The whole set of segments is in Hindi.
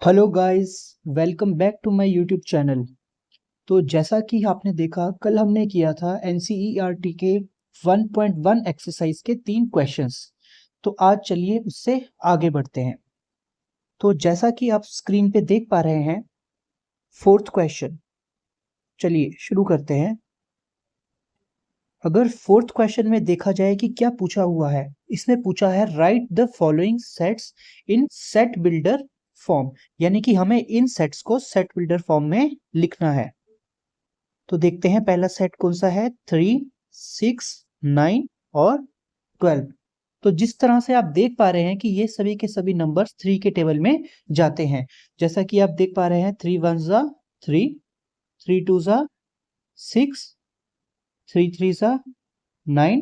Hello guys, welcome back to my YouTube channel. तो जैसा कि आपने देखा, कल हमने किया था एनसीईआरटी के 1.1 एक्सरसाइज के 3 क्वेश्चंस। तो आज चलिए उससे आगे बढ़ते हैं। तो जैसा कि आप स्क्रीन पे देख पा रहे हैं, फोर्थ क्वेश्चन। चलिए शुरू करते हैं। अगर फोर्थ क्वेश्चन में देखा जाए कि क्या पूछा हुआ है, इसने पूछा है right the following sets in set builder form, यानी कि हमें इन सेट्स को सेट बिल्डर फॉर्म में लिखना है। तो देखते हैं पहला सेट कौन सा है, 3, 6, 9 और 12। तो जिस तरह से आप देख पा रहे हैं कि ये सभी के सभी नंबर्स 3 के टेबल में जाते हैं। जैसा कि आप देख पा रहे हैं, 3 1 जा 3, 3 2 जा 6, 3 3 जा 9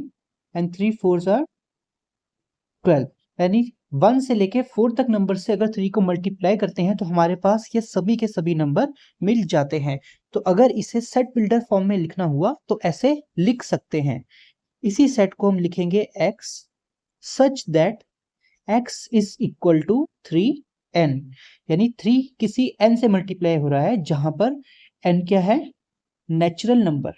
एंड 3 4 जा 12। यानी 1 से लेके 4 तक नंबर से अगर 3 को मल्टीप्लाई करते हैं तो हमारे पास ये सभी के सभी नंबर मिल जाते हैं। तो अगर इसे सेट बिल्डर फॉर्म में लिखना हुआ तो ऐसे लिख सकते हैं। इसी सेट को हम लिखेंगे x such that x is equal to 3n, यानी 3 किसी n से मल्टीप्लाई हो रहा है जहां पर n क्या है, नेचुरल नंबर।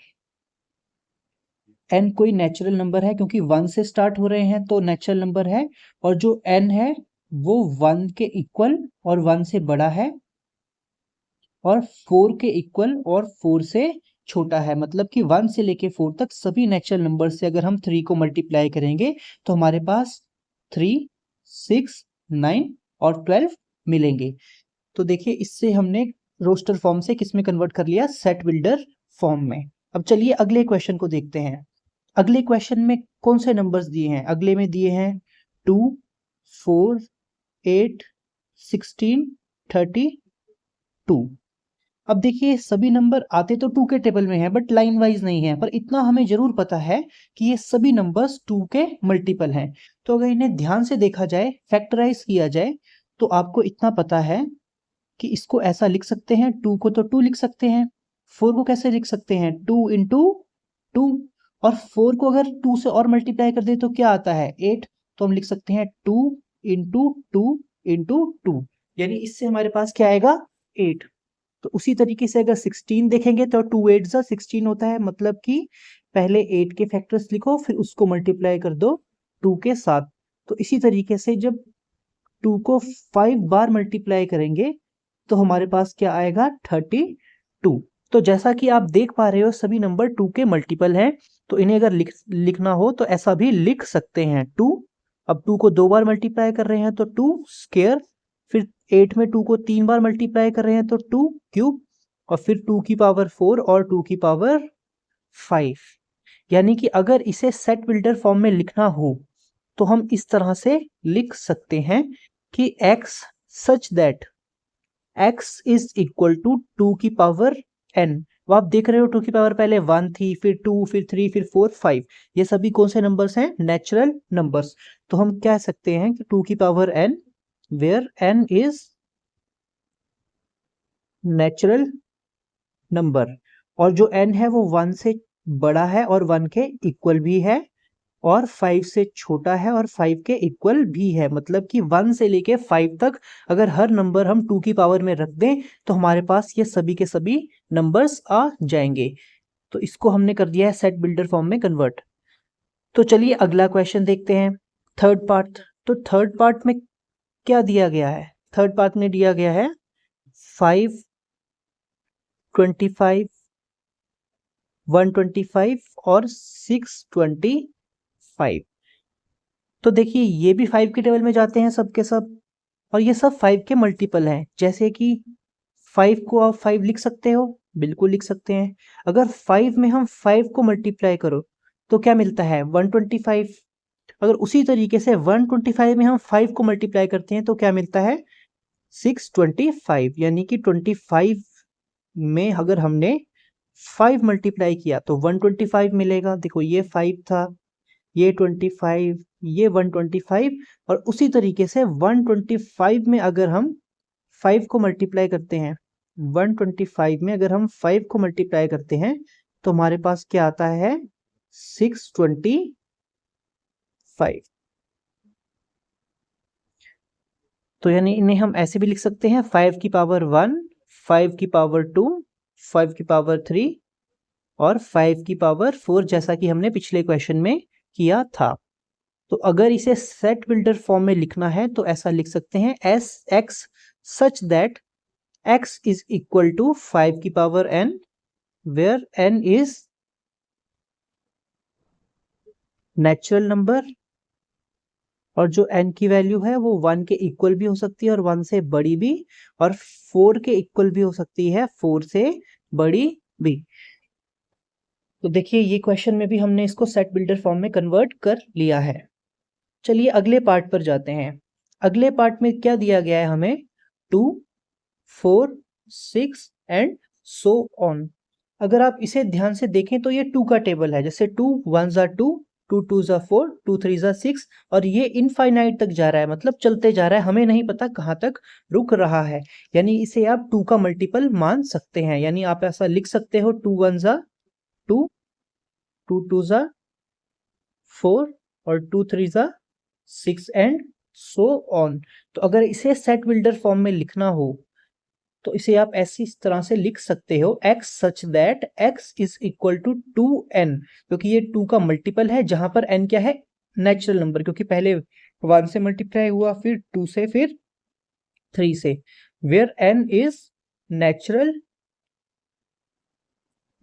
n कोई नेचुरल नंबर है क्योंकि 1 से स्टार्ट हो रहे हैं तो नेचुरल नंबर है, और जो n है वो 1 के इक्वल और 1 से बड़ा है, और 4 के इक्वल और 4 से छोटा है। मतलब कि 1 से लेके 4 तक सभी नेचुरल नंबर से अगर हम 3 को मल्टीप्लाई करेंगे तो हमारे पास 3, 6, 9 और 12 मिलेंगे। तो देखिए, इससे हमने रोस्टर फॉर्म से किस में कन्वर्ट कर लिया, सेट बिल्डर फॉर्म में। अब चलिए अगले क्वेश्चन को देखते हैं। अगले क्वेश्चन में कौन से नंबर्स दिए हैं? अगले में दिए हैं 2, 4, 8, 16, 32। अब देखिए, सभी नंबर आते तो 2 के टेबल में है बट लाइन वाइज नहीं है, पर इतना हमें जरूर पता है कि ये सभी नंबर्स 2 के मल्टीपल हैं। तो अगर इन्हें ध्यान से देखा जाए, फैक्टराइज किया जाए, तो आपको इतना पता है कि इसको ऐसा लिख सकते हैं, 2 को तो 2 लिख सकते हैं, 4 को कैसे लिख सकते हैं, 2 इंटू 2, और 4 को अगर 2 से और मल्टीप्लाई कर दे तो क्या आता है, 8। तो हम लिख सकते हैं 2 इंटू 2 इंटू 2, यानी इससे हमारे पास क्या आएगा, 8। तो उसी तरीके से अगर 16 देखेंगे तो 2 8 जा 16 होता है, मतलब कि पहले 8 के फैक्टर्स लिखो फिर उसको मल्टीप्लाई कर दो 2 के साथ। तो इसी तरीके से जब 2 को 5 बार मल्टीप्लाई करेंगे तो हमारे पास क्या आएगा, 32। तो जैसा कि आप देख पा रहे हो सभी नंबर 2 के मल्टीपल हैं, तो इन्हें अगर लिखना हो तो ऐसा भी लिख सकते हैं 2। अब 2 को 2 बार मल्टीप्लाई कर रहे हैं तो 2 स्क्वायर, फिर 8 में 2 को 3 बार मल्टीप्लाई कर रहे हैं तो 2 क्यूब, और फिर 2 की पावर 4 और 2 की पावर 5। यानी कि अगर इसे सेट बिल्डर फॉर्म में लिखना हो तो हम इस तरह से लिख सकते हैं कि x such that x is equal to 2 की पावर n। वो आप देख रहे हो 2 की पावर पहले 1 थी, फिर 2, फिर 3, फिर 4, 5। ये सभी कौन से नंबर्स हैं, नेचुरल नंबर्स। तो हम कह सकते हैं कि 2 की power n, where n is natural number, और जो n है वो 1 से बड़ा है और 1 के इक्वल भी है, और 5 से छोटा है और 5 के इक्वल भी है। मतलब कि 1 से लेके 5 तक अगर हर नंबर हम 2 की पावर में रख दें तो हमारे पास ये सभी के सभी नंबर्स आ जाएंगे। तो इसको हमने कर दिया है सेट बिल्डर फॉर्म में कन्वर्ट। तो चलिए अगला क्वेश्चन देखते हैं, थर्ड पार्ट। तो थर्ड पार्ट में क्या दिया गया है, थर्ड पार्ट में दिया गया है 5, 25, 125 और 625। तो देखिए, ये भी 5 के टेबल में जाते हैं सब के सब, और ये सब 5 के मल्टीपल हैं। जैसे कि 5 को आप 5 लिख सकते हो, बिल्कुल लिख सकते हैं। अगर 5 में हम 5 को मल्टीप्लाई करो तो क्या मिलता है, 125। अगर उसी तरीके से 125 में हम 5 को मल्टीप्लाई करते हैं तो क्या मिलता है, 625। यानी कि 25 में अगर हमने 5 मल्टीप्लाई किया तो 125 मिलेगा। देखो, ये 5 था, ये 25, ये 125, और उसी तरीके से 125 में अगर हम 5 को मल्टीप्लाई करते हैं, 125 में अगर हम 5 को मल्टीप्लाई करते हैं तो हमारे पास क्या आता है, 625। तो यानी इन्हें हम ऐसे भी लिख सकते हैं 5 की पावर 1, 5 की पावर 2, 5 की पावर 3 और 5 की पावर 4, जैसा कि हमने पिछले क्वेश्चन में किया था। तो अगर इसे सेट बिल्डर फॉर्म में लिखना है तो ऐसा लिख सकते हैं as x such that x is equal to 5 की power n, where n is natural number और जो n की वैल्यू है वो 1 के इक्वल भी हो सकती है और 1 से बड़ी भी, और 4 के इक्वल भी हो सकती है, 4 से बड़ी भी। तो देखिए ये क्वेश्चन में भी हमने इसको सेट बिल्डर फॉर्म में कन्वर्ट कर लिया है। चलिए अगले पार्ट पर जाते हैं। अगले पार्ट में क्या दिया गया है हमें? 2, 4, 6 एंड सो ऑन। अगर आप इसे ध्यान से देखें तो ये 2 का टेबल है, जैसे 2 1s are 2, 2 2s are 4, 2 3s are 6 और ये इनफाइनाइट तक जा रहा है, मतलब चलते जा रहा है, हमें नहीं पता कहाँ तक रुक रहा है। यानी इसे आप 2 का मल्टीपल मान सकते हैं। यानी आप ऐसा लिख सकते हो 2 1s are 2, 2 2s are 4 और 2 3s are 6 and so on. तो अगर इसे सेट बिल्डर फॉर्म में लिखना हो तो इसे आप ऐसी इस तरह से लिख सकते हो x such that x is equal to 2n, क्योंकि ये 2 का मल्टीपल है जहां पर n क्या है? नेचुरल नंबर, क्योंकि पहले 1 से मल्टीप्लाई हुआ, फिर 2 से, फिर 3 से, where n is natural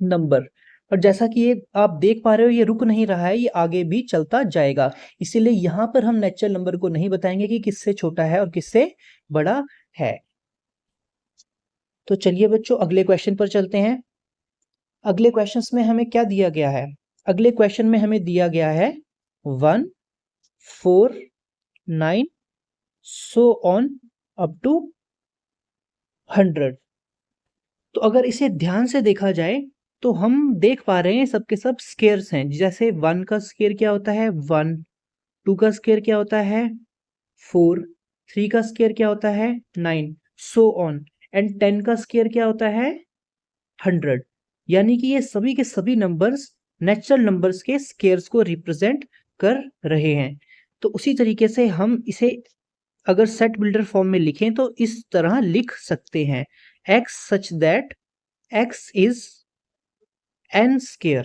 number. और जैसा कि ये आप देख पा रहे हो ये रुक नहीं रहा है, ये आगे भी चलता जाएगा। इसीलिए यहां पर हम नेचुरल नंबर को नहीं बताएंगे कि किससे छोटा है और किससे बड़ा है। तो चलिए बच्चों अगले क्वेश्चन पर चलते हैं। अगले क्वेश्चंस में हमें क्या दिया गया है? अगले क्वेश्चन में हमें दिया गया है 1, 4, 9 सो ऑन अप टू 100। तो अगर इसे ध्यान से देखा जाए तो हम देख पा रहे हैं सबके सब स्केयर्स हैं। जैसे 1 का स्केयर क्या होता है? 1, 2 का स्केयर क्या होता है? 4, 3 का स्केयर क्या होता है? 9 सो ऑन, एंड 10 का स्केयर क्या होता है? 100। यानी कि ये सभी के सभी नंबर्स नेचुरल नंबर्स के स्केयर्स को रिप्रेजेंट कर रहे हैं। तो उसी तरीके से हम इसे अगर सेट बिल्डर फॉर्म में लिखें तो इस तरह लिख सकते हैं x such that x is n square.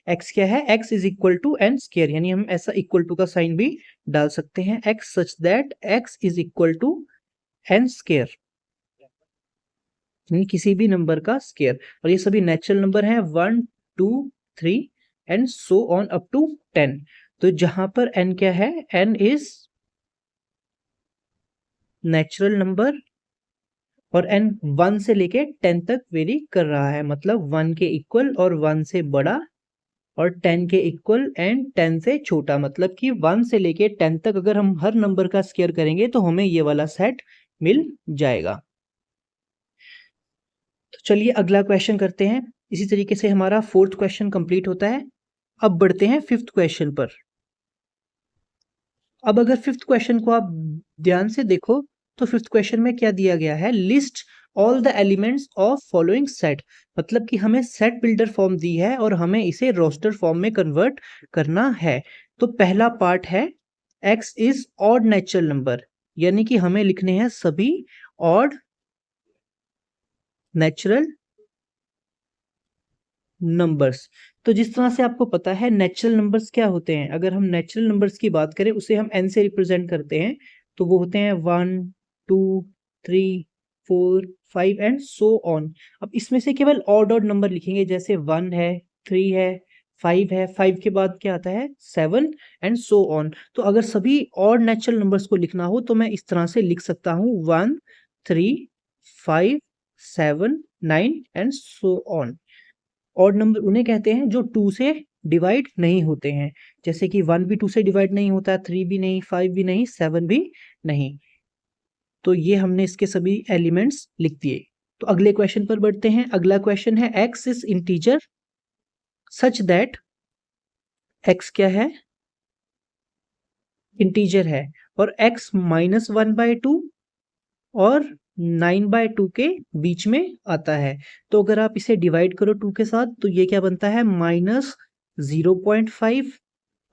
x क्या है? x is equal to n square, यानी हम ऐसा इक्वल टू का साइन भी डाल सकते हैं। x such that x is equal to n square, यानी किसी भी नंबर का स्केयर। और ये सभी नेचुरल नंबर हैं, 1 2 3 and so on up to 10। तो जहां पर n क्या है? n इज नेचुरल नंबर और n 1 से लेके 10 तक वेरी कर रहा है, मतलब 1 के इक्वल और 1 से बड़ा और 10 के इक्वल एंड 10 से छोटा। मतलब कि 1 से लेके 10 तक अगर हम हर नंबर का स्केयर करेंगे तो हमें ये वाला सेट मिल जाएगा। तो चलिए अगला क्वेश्चन करते हैं। इसी तरीके से हमारा 4th क्वेश्चन कंप्लीट होता है। अब बढ़ते हैं 5th क्वेश्चन पर। अब अगर 5th क्वेश्चन को आप ध्यान से देखो तो 5th क्वेश्चन में क्या दिया गया है? List all the elements of following set. मतलब कि हमें सेट बिल्डर फॉर्म दी है और हमें इसे रोस्टर फॉर्म में कन्वर्ट करना है। तो पहला पार्ट है x is odd natural number, यानी कि हमें लिखने हैं सभी ऑड नेचुरल नंबर्स। तो जिस तरह से आपको पता है नेचुरल नंबर्स क्या होते हैं, अगर हम नेचुरल नंबर्स की बात करें उसे हम n से रिप्रेजेंट करते हैं, तो वो होते हैं 1 2 3 4 5 एंड सो ऑन। अब इसमें से केवल ऑड नंबर लिखेंगे, जैसे 1 है, 3 है, 5 है, 5 के बाद क्या आता है? 7 एंड सो ऑन। तो अगर सभी ऑड नेचुरल नंबर्स को लिखना हो तो मैं इस तरह से लिख सकता हूँ 1 3 5 7 9 and so on. Odd number उन्हें कहते हैं जो 2 से डिवाइड नहीं होते हैं, जैसे कि 1 भी 2 से डिवाइड नहीं होता, 3 भी नहीं, 5 भी नहीं, 7 भी नहीं। तो ये हमने इसके सभी एलिमेंट्स लिख दिए। तो अगले क्वेश्चन पर बढ़ते हैं। अगला क्वेश्चन है x is integer such that x क्या है? इंटीजर है और x -1/2 और 9/2 के बीच में आता है। तो अगर आप इसे डिवाइड करो 2 के साथ तो ये क्या बनता है? -0.5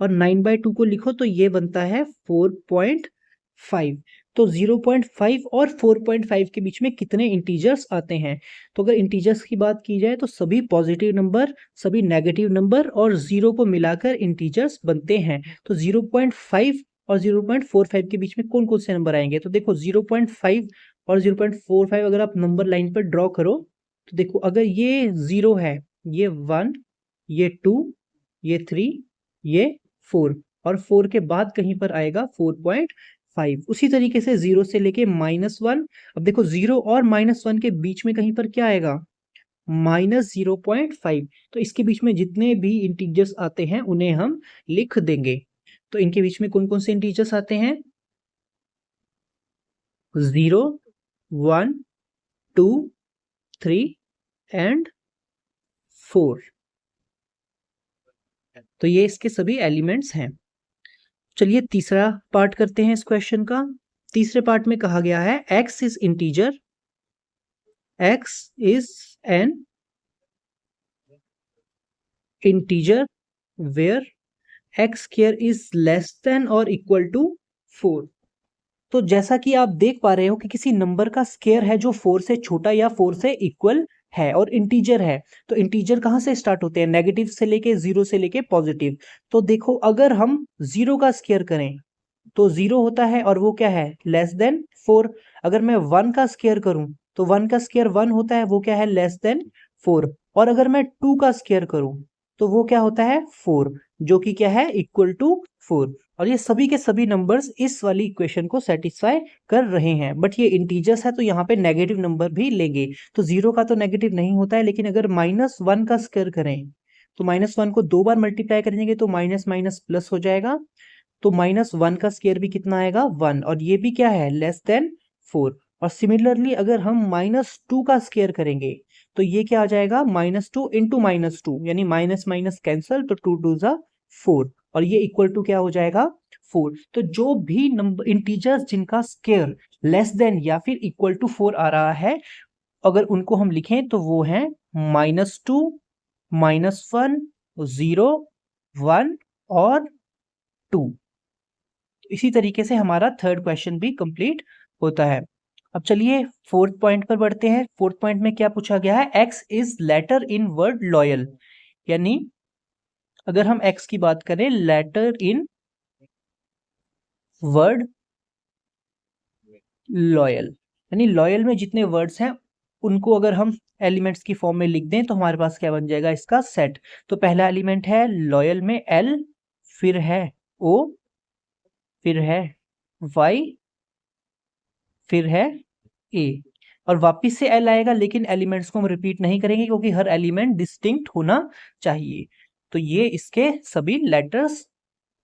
और 9/2 को लिखो तो ये बनता है 4.5। तो 0.5 और 4.5 के बीच में कितने इंटीजर्स आते हैं। तो अगर इंटीजर्स की बात की जाए तो सभी पॉजिटिव नंबर, सभी नेगेटिव नंबर और 0 को मिलाकर इंटीजर्स बनते हैं। तो 0.5 और 0.45 के बीच में कौन कौन से नंबर आएंगे। तो देखो 0.5 और 0.45 अगर आप नंबर लाइन पर ड्रॉ करो तो देखो अगर ये 0 है, ये 1, ये 2, ये 3, ये 4 और 4 के बाद कहीं पर आएगा 4.5। उसी तरीके से 0 से लेके -1, अब देखो 0 और -1 के बीच में कहीं पर क्या आएगा, -0.5। तो इसके बीच में जितने भी इंटीजर्स आते हैं उन्हें हम लिख देंगे। तो इनके बीच में कौन कौन से इंटीजर्स आते हैं, 0, 1, 2, 3 एंड 4। तो ये इसके सभी एलिमेंट्स हैं। चलिए तीसरा पार्ट करते हैं इस क्वेश्चन का। तीसरे पार्ट में कहा गया है x is integer, x is an integer where x square is less than और इक्वल टू 4। तो जैसा कि आप देख पा रहे हो कि किसी नंबर का स्क्वायर है जो 4 से छोटा या 4 से इक्वल है और इंटीजर है। तो इंटीजर कहाँ से स्टार्ट होते हैं, नेगेटिव से लेके 0 से लेके पॉजिटिव। तो देखो अगर हम 0 का स्क्वायर करें तो 0 होता है और वो क्या है, लेस देन 4। अगर मैं 1 का स्क्वायर करूं तो 1 का स्क्वायर 1 होता है, वो क्या है, लेस देन 4। और अगर मैं 2 का स्क्वायर करूं तो वो क्या होता है, 4, जो कि क्या है, इक्वल टू 4। और ये सभी के सभी नंबर्स इस वाली इक्वेशन को सेटिस्फाई कर रहे हैं। बट ये इंटीजर्स है तो यहाँ पे नेगेटिव नंबर भी लेंगे। तो 0 का तो नेगेटिव नहीं होता है, लेकिन अगर -1 का स्क्वायर करें तो -1 को 2 बार मल्टीप्लाई करेंगे तो माइनस माइनस प्लस हो जाएगा। तो -1 का स्क्वायर भी कितना आएगा, 1, और ये भी क्या है, लेस देन 4। और सिमिलरली अगर हम -2 का स्क्वायर करेंगे तो ये क्या आ जाएगा, -2 इंटू -2, यानी माइनस माइनस कैंसल, तो 2 2 जा 4 और ये इक्वल टू क्या हो जाएगा, 4। तो जो भी नंबर इंटीजर्स जिनका स्क्वायर लेस देन या फिर इक्वल टू 4 आ रहा है, अगर उनको हम लिखें तो वो है -2, -1, 0, 1 और 2। इसी तरीके से हमारा थर्ड क्वेश्चन भी कंप्लीट होता है। अब चलिए फोर्थ पॉइंट पर बढ़ते हैं। फोर्थ पॉइंट में क्या पूछा गया है, x is letter in word loyal, यानी अगर हम x की बात करें लेटर इन वर्ड लॉयल, यानी लॉयल में जितने वर्ड्स हैं उनको अगर हम एलिमेंट्स की फॉर्म में लिख दें तो हमारे पास क्या बन जाएगा, इसका सेट। तो पहला एलिमेंट है लॉयल में L, फिर है O, फिर है Y, फिर है A, और वापिस से L आएगा, लेकिन एलिमेंट्स को हम रिपीट नहीं करेंगे क्योंकि हर एलिमेंट डिस्टिंक्ट होना चाहिए। तो ये इसके सभी लेटर्स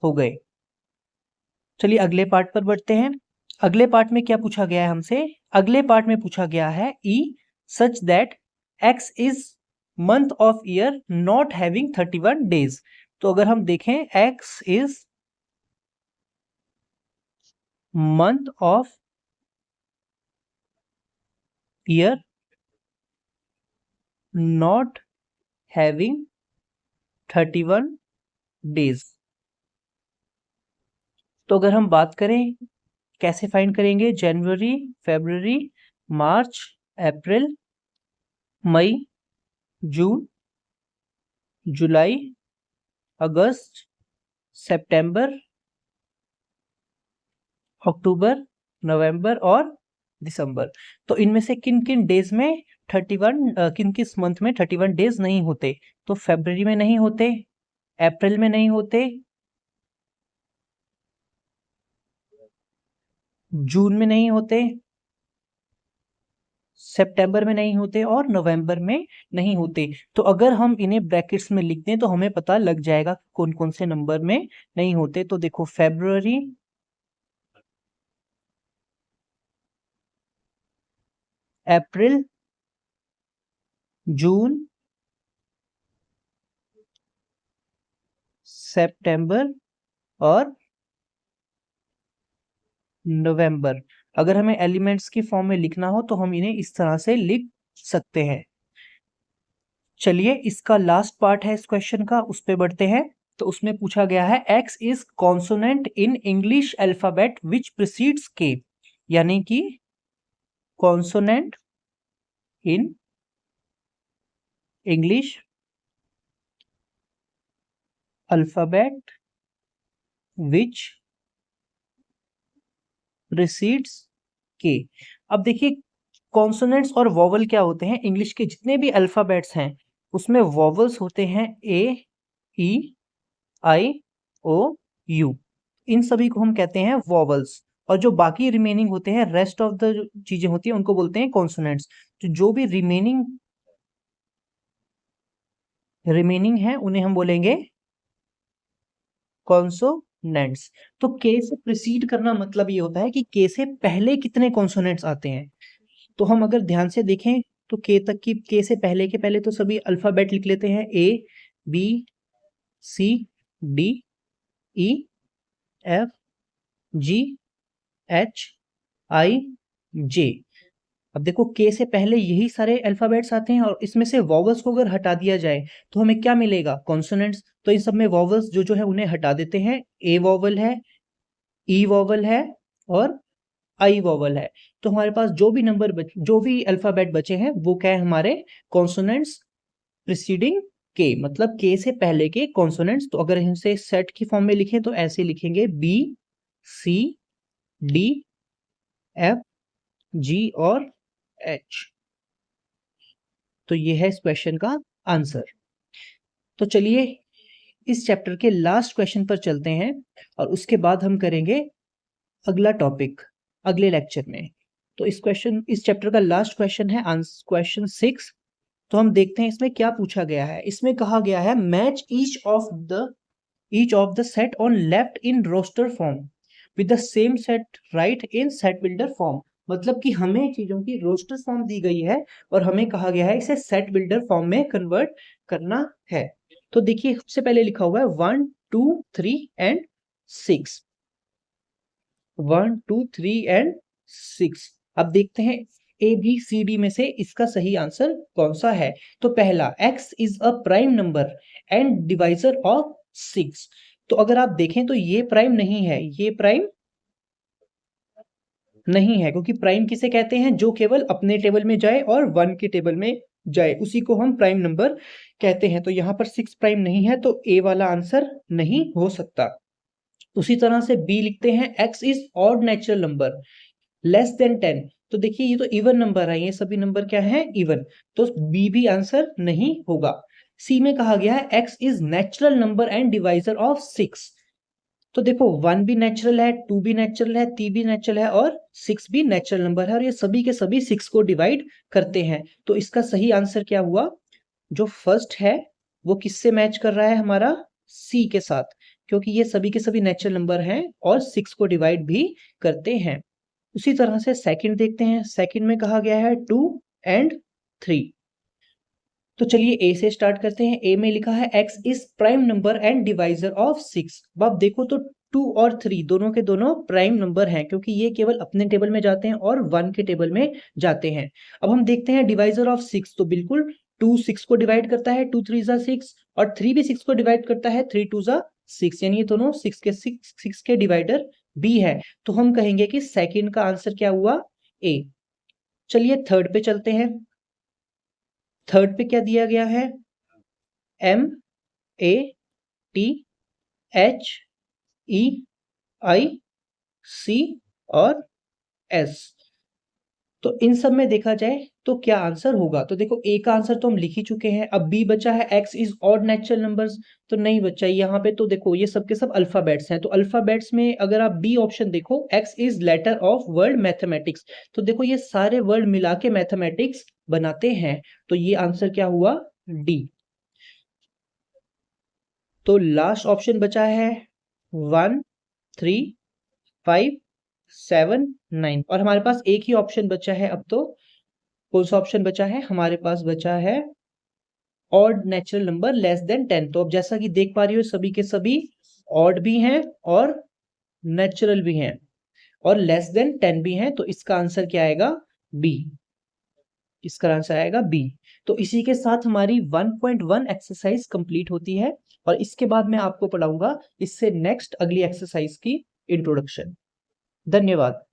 हो गए। चलिए अगले पार्ट पर बढ़ते हैं। अगले पार्ट में क्या पूछा गया है हमसे, अगले पार्ट में पूछा गया है E such that X is month of year not having 31 days. तो अगर हम देखें X is month of year not having 31 days. तो अगर हम बात करें कैसे फाइंड करेंगे, जनवरी, फरवरी, मार्च, अप्रैल, मई, जून, जुलाई, अगस्त, सितंबर, अक्टूबर, नवंबर और दिसंबर। तो इनमें से किन किन डेज में 31, किन किस मंथ में 31 डेज नहीं होते। तो फरवरी में नहीं होते, अप्रैल में नहीं होते, जून में नहीं होते, सितंबर में नहीं होते और नवंबर में नहीं होते। तो अगर हम इन्हें ब्रैकेट्स में लिख दें तो हमें पता लग जाएगा कौन कौन से नंबर में नहीं होते। तो देखो फरवरी, अप्रैल, जून, सितंबर और नवंबर। अगर हमें एलिमेंट्स की फॉर्म में लिखना हो तो हम इन्हें इस तरह से लिख सकते हैं। चलिए इसका लास्ट पार्ट है इस क्वेश्चन का, उस पे बढ़ते हैं। तो उसमें पूछा गया है x is consonant in English alphabet which precedes k, यानी कि consonant in English alphabet which precedes के। अब देखिए कॉन्सोनेंट्स और वॉवल क्या होते हैं, इंग्लिश के जितने भी अल्फाबेट्स हैं उसमें वॉवल्स होते हैं ए, ई, आई, ओ, यू, इन सभी को हम कहते हैं वॉवल्स। और जो बाकी रिमेनिंग होते हैं, रेस्ट ऑफ द चीजें होती हैं, उनको बोलते हैं कॉन्सोनेंट्स। तो जो भी रिमेनिंग है उन्हें हम बोलेंगे कॉन्सोनेंट्स। तो के से प्रीसीड करना मतलब ये होता है कि के से पहले कितने कॉन्सोनेंट्स आते हैं। तो हम अगर ध्यान से देखें तो के तक की, के से पहले के पहले तो सभी अल्फाबेट लिख लेते हैं, ए, बी, सी, डी, ई, एफ, जी, एच, आई, जे। अब देखो के से पहले यही सारे अल्फाबेट्स आते हैं और इसमें से वॉवल्स को अगर हटा दिया जाए तो हमें क्या मिलेगा, कॉन्सोनेंट्स। तो इन सब में वॉवल्स जो है उन्हें हटा देते हैं, ए वॉवल है, ई वॉवल है और आई वॉवल है। तो हमारे पास जो भी अल्फाबेट बचे हैं वो क्या है, हमारे कॉन्सोनेंट्स प्रीसीडिंग के, मतलब के से पहले के कॉन्सोनेंट्स। तो अगर इनसे सेट की फॉर्म में लिखें तो ऐसे लिखेंगे बी, सी, डी, एफ, जी और एच। तो ये है इस क्वेश्चन का आंसर। तो चलिए इस चैप्टर के लास्ट क्वेश्चन पर चलते हैं और उसके बाद हम करेंगे अगला टॉपिक अगले लेक्चर में। तो इस चैप्टर का लास्ट क्वेश्चन है क्वेश्चन 6। तो हम देखते हैं इसमें क्या पूछा गया है। इसमें कहा गया है match each of the set on left in roster form with the same set right in set builder form. मतलब कि हमें चीजों की रोस्टर फॉर्म दी गई है और हमें कहा गया है इसे सेट बिल्डर फॉर्म में कन्वर्ट करना है। तो देखिए सबसे पहले लिखा हुआ है 1, 2, 3 एंड 6। 1, 2, 3 एंड 6। अब देखते हैं ए बी सी डी में से इसका सही आंसर कौन सा है। तो पहला, x is a prime number and divisor of 6। तो अगर आप देखें तो ये प्राइम नहीं है, ये प्राइम नहीं है, क्योंकि प्राइम किसे कहते हैं, जो केवल अपने टेबल में जाए और 1 के टेबल में जाए, उसी को हम प्राइम नंबर कहते हैं। तो यहाँ पर 6 प्राइम नहीं है, तो ए वाला आंसर नहीं हो सकता। उसी तरह से बी लिखते हैं, x is odd natural number less than 10। तो देखिए ये तो इवन नंबर है, ये सभी नंबर क्या है, इवन। तो बी भी आंसर नहीं होगा। सी में कहा गया है x is natural number and divisor of 6। तो देखो 1 भी नेचुरल है, 2 भी नेचुरल है, 3 भी नेचुरल है और 6 भी नेचुरल नंबर है और ये सभी के सभी 6 को डिवाइड करते हैं। तो इसका सही आंसर क्या हुआ, जो फर्स्ट है वो किससे मैच कर रहा है, हमारा सी के साथ, क्योंकि ये सभी के सभी नेचुरल नंबर हैं और 6 को डिवाइड भी करते हैं। उसी तरह से सेकंड देखते हैं। सेकंड में कहा गया है 2 एंड 3। तो चलिए ए से स्टार्ट करते हैं। ए में लिखा है x is prime number and divisor of 6। अब आप देखो तो 2 और 3 दोनों के दोनों प्राइम नंबर हैं, क्योंकि ये केवल अपने टेबल में जाते हैं और 1 के टेबल में जाते हैं। अब हम देखते हैं डिवाइजर ऑफ 6। तो बिल्कुल 2 6 को डिवाइड करता है, 2 3 6 और 3 भी 6 को डिवाइड करता है, 3 2 6, यानी ये दोनों 6 के डिवाइडर बी है। तो हम कहेंगे कि सेकंड का आंसर क्या हुआ, ए। चलिए थर्ड पे चलते हैं। थर्ड पे क्या दिया गया है, M A T H E I C और S। तो इन सब में देखा जाए तो क्या आंसर होगा। तो देखो ए का आंसर तो हम लिख ही चुके हैं। अब बी बचा है x is odd natural numbers. तो नहीं बचा यहाँ पे। तो देखो ये सब के सब अल्फाबेट्स हैं, तो अल्फाबेट्स में अगर आप बी ऑप्शन देखो, x is letter of word mathematics. तो देखो ये सारे वर्ड मिला के मैथमेटिक्स बनाते हैं। तो ये आंसर क्या हुआ, डी। तो लास्ट ऑप्शन बचा है 1, 3, 5, 7, 9 और हमारे पास एक ही ऑप्शन बचा है। अब तो कौन सा ऑप्शन बचा है, हमारे पास बचा है odd natural number less than 10। तो अब जैसा कि देख पा रही हो सभी के सभी ऑड भी हैं और नेचुरल भी हैं और लेस देन 10 भी हैं। तो इसका आंसर क्या आएगा, बी। इसका आंसर आएगा बी। तो इसी के साथ हमारी 1.1 एक्सरसाइज कंप्लीट होती है और इसके बाद मैं आपको पढ़ाऊंगा इससे नेक्स्ट अगली एक्सरसाइज की इंट्रोडक्शन। धन्यवाद।